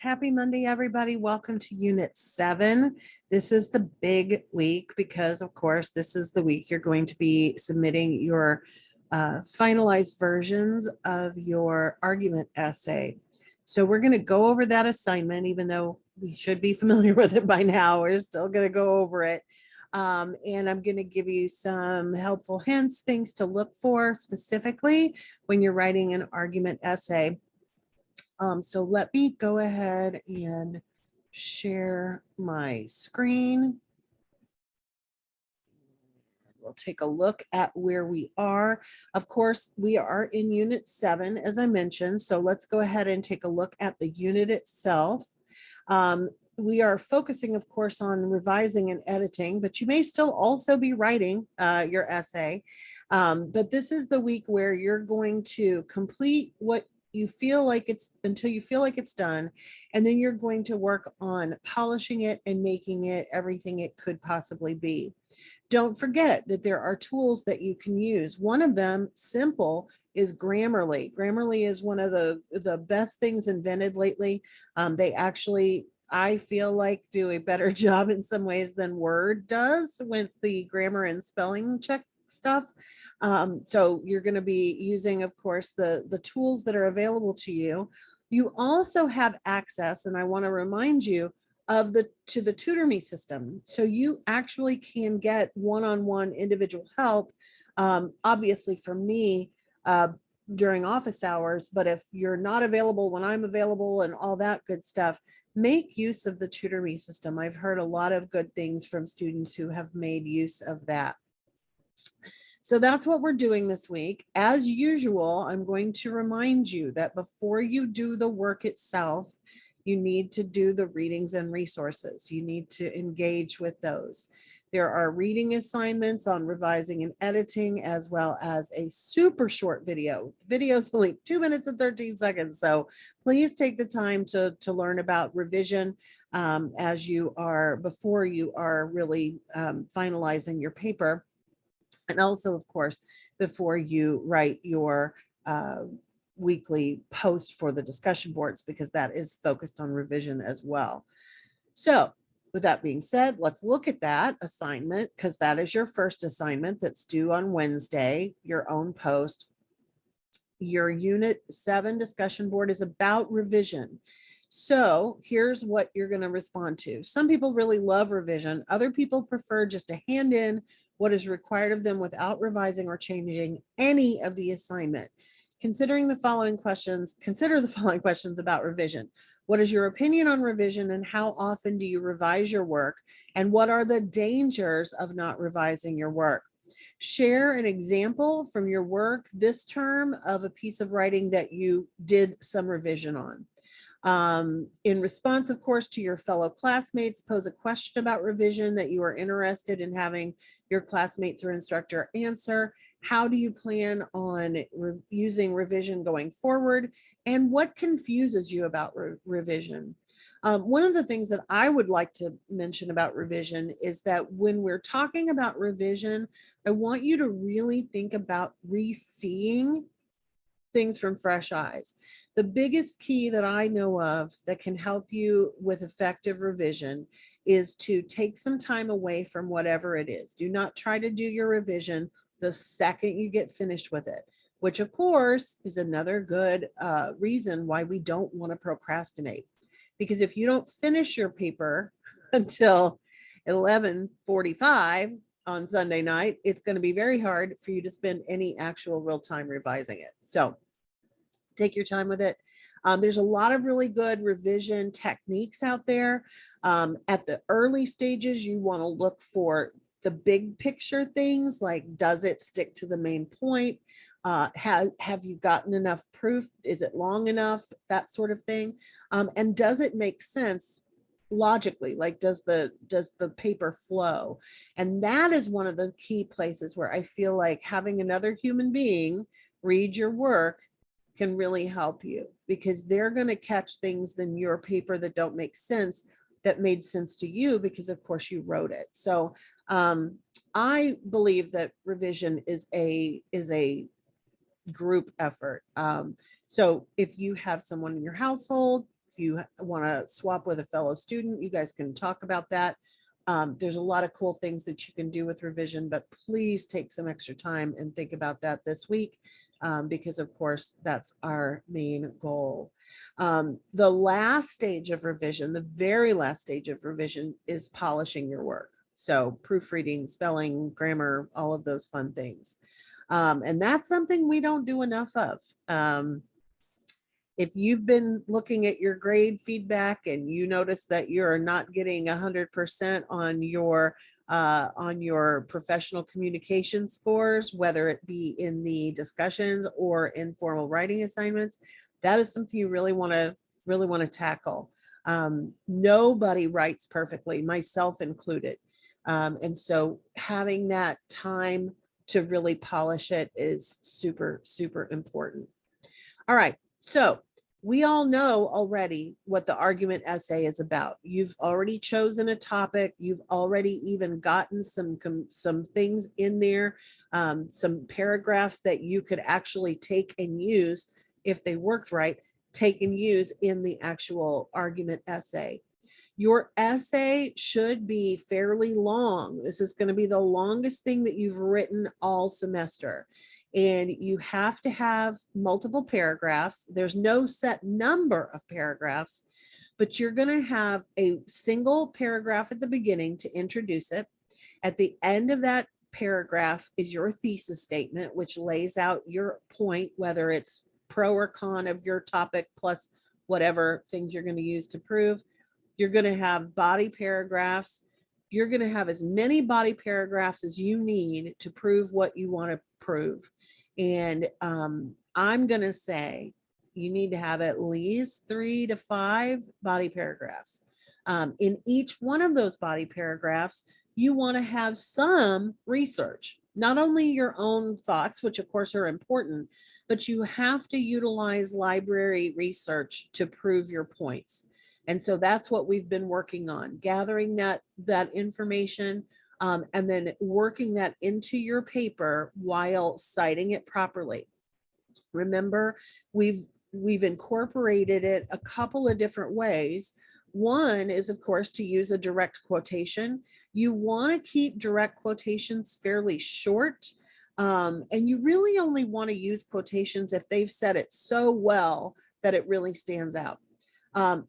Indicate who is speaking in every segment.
Speaker 1: Happy Monday, everybody. Welcome to Unit 7. This is the big week because, of course, this is the week you're going to be submitting your finalized versions of your argument essay. So we're going to go over that assignment, even though we should be familiar with it by now. We're still going to go over it. And I'm going to give you some helpful hints, things to look for specifically when you're writing an argument essay. So let me go ahead and share my screen. We'll take a look at where we are. Of course, we are in Unit 7, as I mentioned. So let's go ahead and take a look at the unit itself. We are focusing, of course, on revising and editing, but you may still also be writing your essay. But this is the week where you're going to complete what you feel like it's until you feel like it's done, and then you're going to work on polishing it and making it everything it could possibly be. Don't forget that there are tools that you can use. One of them, simple, is Grammarly. Grammarly is one of the best things invented lately. They actually, I feel like, do a better job in some ways than Word does with the grammar and spelling check stuff. So you're going to be using, of course, the tools that are available to you. You also have access, and I want to remind you of the Tutor Me system. So you actually can get one-on-one individual help, obviously from me during office hours, but if you're not available when I'm available and all that good stuff, make use of the Tutor Me system. I've heard a lot of good things from students who have made use of that. So that's what we're doing this week. As usual, I'm going to remind you that before you do the work itself, you need to do the readings and resources. You need to engage with those. There are reading assignments on revising and editing, as well as a super short video. The video is only 2 minutes and 13 seconds. So please take the time to learn about revision before you are really finalizing your paper. And also, of course, before you write your weekly post for the discussion boards, because that is focused on revision as well. So with that being said, let's look at that assignment, because that is your first assignment that's due on Wednesday, your own post. Your Unit 7 discussion board is about revision. So here's what you're going to respond to. Some people really love revision. Other people prefer just to hand in what is required of them without revising or changing any of the assignment. Consider the following questions about revision. What is your opinion on revision, and how often do you revise your work? And what are the dangers of not revising your work? Share an example from your work this term of a piece of writing that you did some revision on. In response, of course, to your fellow classmates, pose a question about revision that you are interested in having your classmates or instructor answer. How do you plan on using revision going forward? And what confuses you about revision? One of the things that I would like to mention about revision is that when we're talking about revision, I want you to really think about re-seeing things from fresh eyes. The biggest key that I know of that can help you with effective revision is to take some time away from whatever it is. Do not try to do your revision the second you get finished with it, which of course is another good reason why we don't want to procrastinate. Because if you don't finish your paper until 11:45 on Sunday night, it's going to be very hard for you to spend any actual real time revising it. So take your time with it. There's a lot of really good revision techniques out there. At the early stages, you want to look for the big picture things like, does it stick to the main point? Have you gotten enough proof? Is it long enough? That sort of thing. And does it make sense logically? Like, does the paper flow? And that is one of the key places where I feel like having another human being read your work can really help you, because they're going to catch things in your paper that don't make sense, that made sense to you because of course you wrote it. So I believe that revision is a group effort. So if you have someone in your household, if you want to swap with a fellow student, you guys can talk about that. There's a lot of cool things that you can do with revision, but please take some extra time and think about that this week, because of course that's our main goal. The last stage of revision, the very last stage of revision, is polishing your work. So proofreading, spelling, grammar, all of those fun things. And that's something we don't do enough of. If you've been looking at your grade feedback and you notice that you're not getting 100% on your professional communication scores, whether it be in the discussions or informal writing assignments, that is something you really want to tackle. Nobody writes perfectly, myself included. And so having that time to really polish it is super, super important. All right. So we all know already what the argument essay is about. You've already chosen a topic. You've already even gotten some things in there, some paragraphs that you could actually take and use if they worked right, take and use in the actual argument essay. Your essay should be fairly long. This is going to be the longest thing that you've written all semester. And you have to have multiple paragraphs. There's no set number of paragraphs, but you're going to have a single paragraph at the beginning to introduce it. At the end of that paragraph is your thesis statement, which lays out your point, whether it's pro or con of your topic, plus whatever things you're going to use to prove. You're going to have body paragraphs. You're going to have as many body paragraphs as you need to prove what you want to prove. And I'm going to say you need to have at least 3 to 5 body paragraphs. In each one of those body paragraphs, you want to have some research, not only your own thoughts, which of course are important, but you have to utilize library research to prove your points. And so that's what we've been working on, gathering that information, and then working that into your paper while citing it properly. Remember, we've incorporated it a couple of different ways. One is, of course, to use a direct quotation. You want to keep direct quotations fairly short, and you really only want to use quotations if they've said it so well that it really stands out.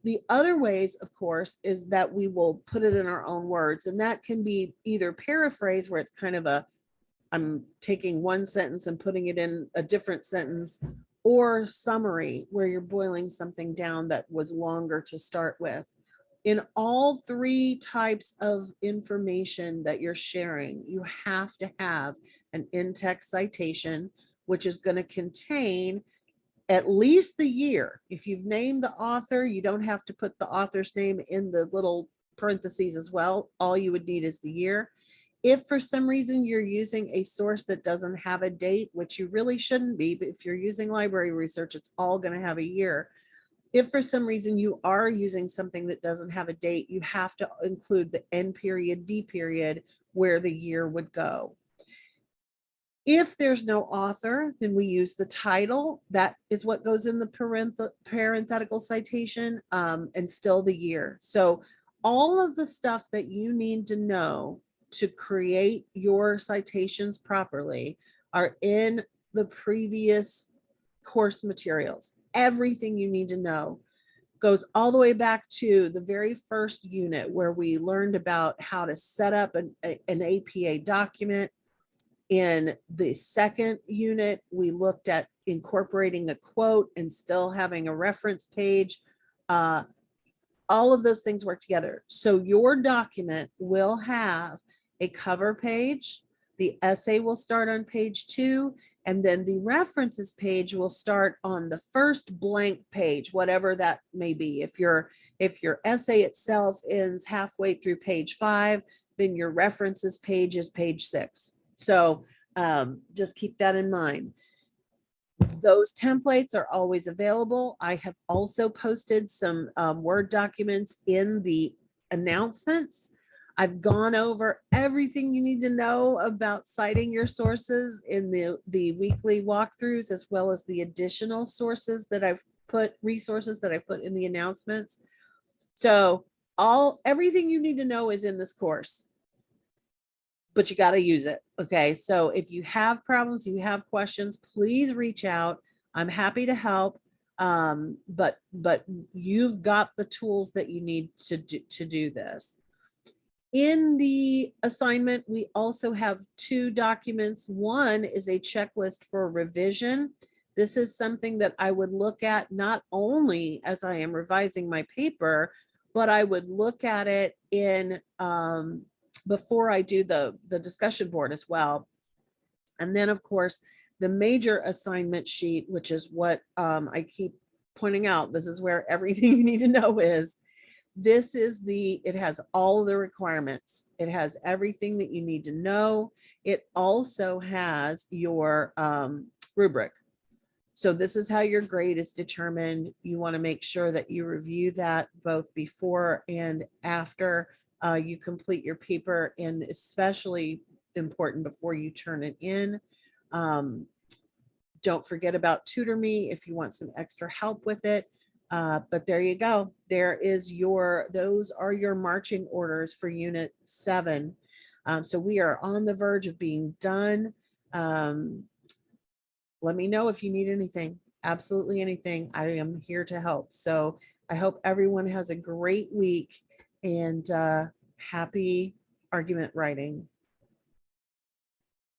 Speaker 1: The other ways, of course, is that we will put it in our own words, and that can be either paraphrase, where it's kind of I'm taking one sentence and putting it in a different sentence, or summary, where you're boiling something down that was longer to start with. In all 3 types of information that you're sharing, you have to have an in-text citation, which is going to contain at least the year. If you've named the author, you don't have to put the author's name in the little parentheses as well. All you would need is the year. If for some reason you're using a source that doesn't have a date, which you really shouldn't be, but if you're using library research, it's all going to have a year. If for some reason you are using something that doesn't have a date, you have to include the N period, D period, where the year would go. If there's no author, then we use the title. That is what goes in the parenthetical citation, and still the year. So all of the stuff that you need to know to create your citations properly are in the previous course materials. Everything you need to know goes all the way back to the very first unit, where we learned about how to set up an APA document. In the second unit, we looked at incorporating a quote and still having a reference page. All of those things work together. So your document will have a cover page. The essay will start on page 2, and then the references page will start on the first blank page, whatever that may be. If your essay itself ends halfway through page 5, then your references page is page 6. So just keep that in mind. Those templates are always available. I have also posted some Word documents in the announcements. I've gone over everything you need to know about citing your sources in the weekly walkthroughs, as well as the additional sources that I've put resources that I've put in the announcements. So everything you need to know is in this course, but you got to use it. Okay. So if you have problems, you have questions, please reach out. I'm happy to help. But you've got the tools that you need to do this. In the assignment, we also have 2 documents. One is a checklist for revision. This is something that I would look at not only as I am revising my paper, but I would look at it in before I do the discussion board as well. And then, of course, the major assignment sheet, which is what I keep pointing out. This is where everything you need to know is. This is it has all the requirements. It has everything that you need to know. It also has your rubric. So this is how your grade is determined. You want to make sure that you review that both before and after you complete your paper, and especially important before you turn it in. Don't forget about Tutor Me if you want some extra help with it. But there you go. Those are your marching orders for Unit 7. So we are on the verge of being done. Let me know if you need anything, absolutely anything. I am here to help. So I hope everyone has a great week and happy argument writing.